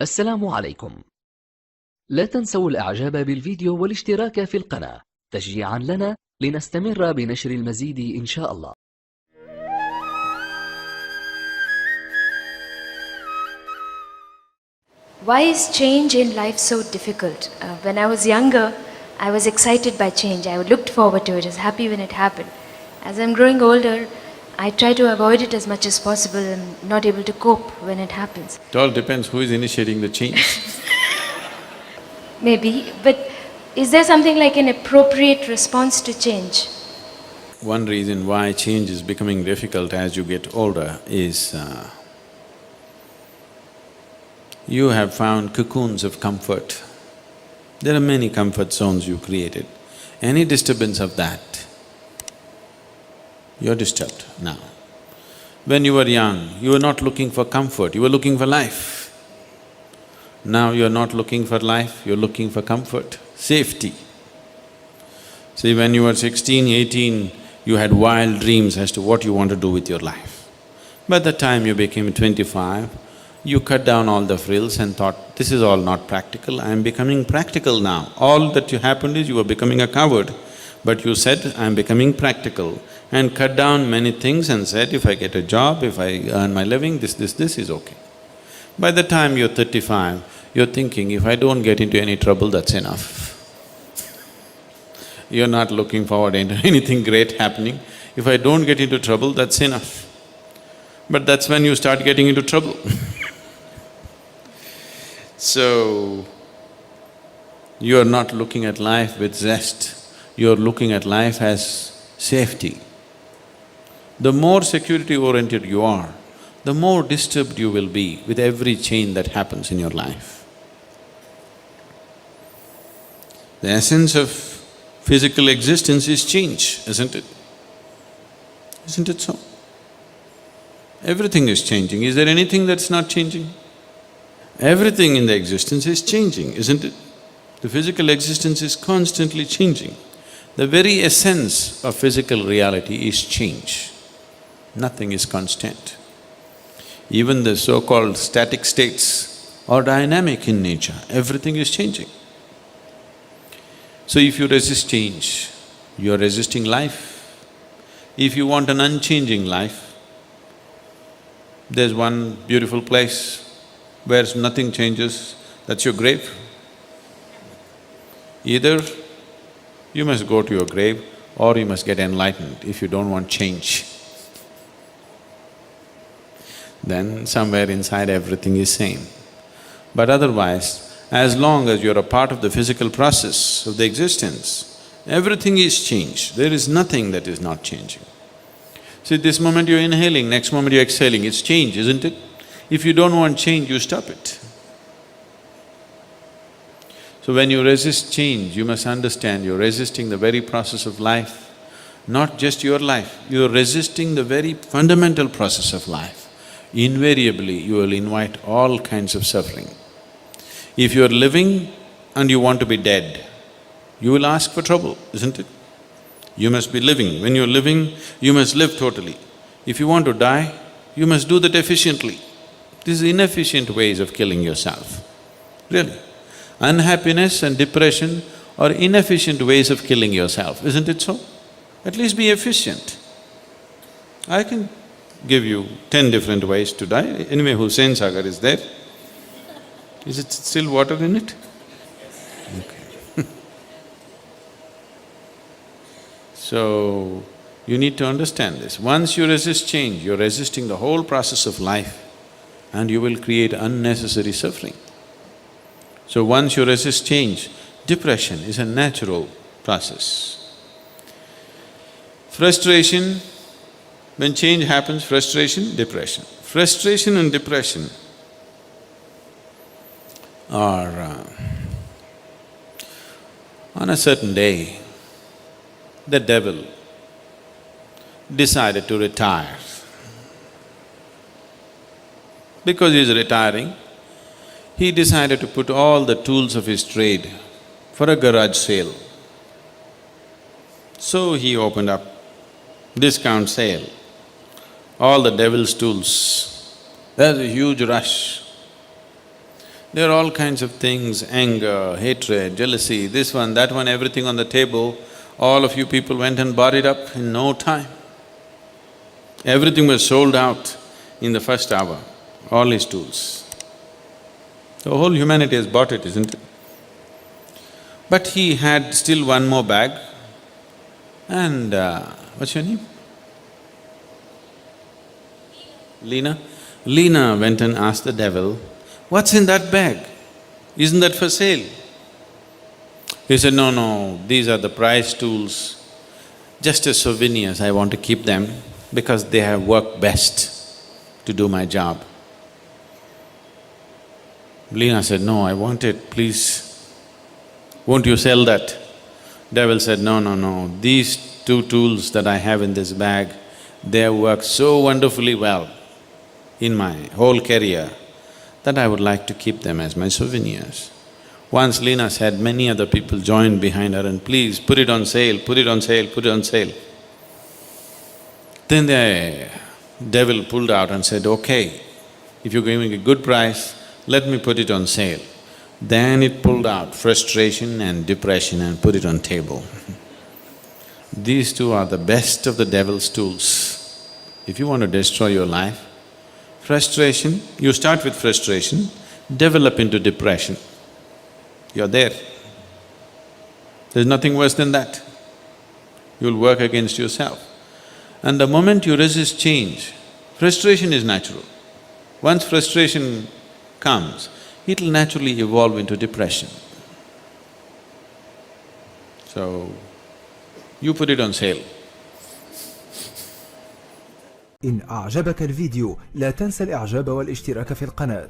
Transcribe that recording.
السلام عليكم. لا تنسوا الإعجاب بالفيديو والاشتراك في القناة تشجيعا لنا لنستمر بنشر المزيد إن شاء الله. Why is change in life so difficult? When I was younger, I was excited by change. I looked forward to it. I was happy when it happened. As I'm growing older, I try to avoid it as much as possible and not able to cope when it happens. It all depends who is initiating the change. Maybe, but is there something like an appropriate response to change? One reason why change is becoming difficult as you get older is you have found cocoons of comfort. There are many comfort zones you created. Any disturbance of that, you're disturbed now. When you were young, you were not looking for comfort, you were looking for life. Now you're not looking for life, you're looking for comfort, safety. See, when you were 16, 18, you had wild dreams as to what you want to do with your life. By the time you became 25, you cut down all the frills and thought, this is all not practical, I am becoming practical now. All that happened is you were becoming a coward, but you said, I am becoming practical, and cut down many things and said, if I get a job, if I earn my living, this is okay. By the time you're 35, you're thinking, if I don't get into any trouble, that's enough. You're not looking forward into anything great happening. If I don't get into trouble, that's enough. But that's when you start getting into trouble. So, you're not looking at life with zest, you're looking at life as safety. The more security-oriented you are, the more disturbed you will be with every change that happens in your life. The essence of physical existence is change, isn't it? Isn't it so? Everything is changing. Is there anything that's not changing? Everything in the existence is changing, isn't it? The physical existence is constantly changing. The very essence of physical reality is change. Nothing is constant. Even the so-called static states are dynamic in nature, everything is changing. So if you resist change, you are resisting life. If you want an unchanging life, there's one beautiful place where nothing changes, that's your grave. Either you must go to your grave or you must get enlightened if you don't want change. Then somewhere inside everything is same. But otherwise, as long as you're a part of the physical process of the existence, everything is change, there is nothing that is not changing. See, this moment you're inhaling, next moment you're exhaling, it's change, isn't it? If you don't want change, you stop it. So when you resist change, you must understand you're resisting the very process of life, not just your life, you're resisting the very fundamental process of life. Invariably, you will invite all kinds of suffering. If you're living and you want to be dead, you will ask for trouble, isn't it? You must be living. When you're living, you must live totally. If you want to die, you must do that efficiently. These are inefficient ways of killing yourself, really. Unhappiness and depression are inefficient ways of killing yourself, isn't it so? At least be efficient. I can give you 10 different ways to die. Anyway, Hussain Sagar is there. Is it still water in it? Okay. So, you need to understand this. Once you resist change, you're resisting the whole process of life and you will create unnecessary suffering. So once you resist change, depression is a natural process. Frustration, when change happens, frustration, depression. Frustration and depression are… on a certain day, the devil decided to retire. Because he is retiring, he decided to put all the tools of his trade for a garage sale. So he opened up discount sale, all the devil's tools. There's a huge rush. There are all kinds of things, anger, hatred, jealousy, this one, that one, everything on the table. All of you people went and bought it up in no time. Everything was sold out in the first hour, all his tools. The whole humanity has bought it, isn't it? But he had still one more bag and… what's your name? Lena? Lena went and asked the devil, "What's in that bag? Isn't that for sale?" He said, "No, no, these are the prize tools. Just as souvenirs, I want to keep them because they have worked best to do my job." Lena said, "No, I want it, please. Won't you sell that?" Devil said, "No, no, no, these two tools that I have in this bag, they have worked so wonderfully well in my whole career that I would like to keep them as my souvenirs." Once Lena said, many other people joined behind her and, "Please, put it on sale, put it on sale, put it on sale." Then the devil pulled out and said, "Okay, if you're giving a good price, let me put it on sale." Then it pulled out frustration and depression and put it on table. These two are the best of the devil's tools. If you want to destroy your life, frustration, you start with frustration, develop into depression. You're there. There's nothing worse than that. You'll work against yourself. And the moment you resist change, frustration is natural. Once frustration comes, it'll naturally evolve into depression. So, you put it on sale. إن أعجبك الفيديو لا تنسى الإعجاب والاشتراك في القناة.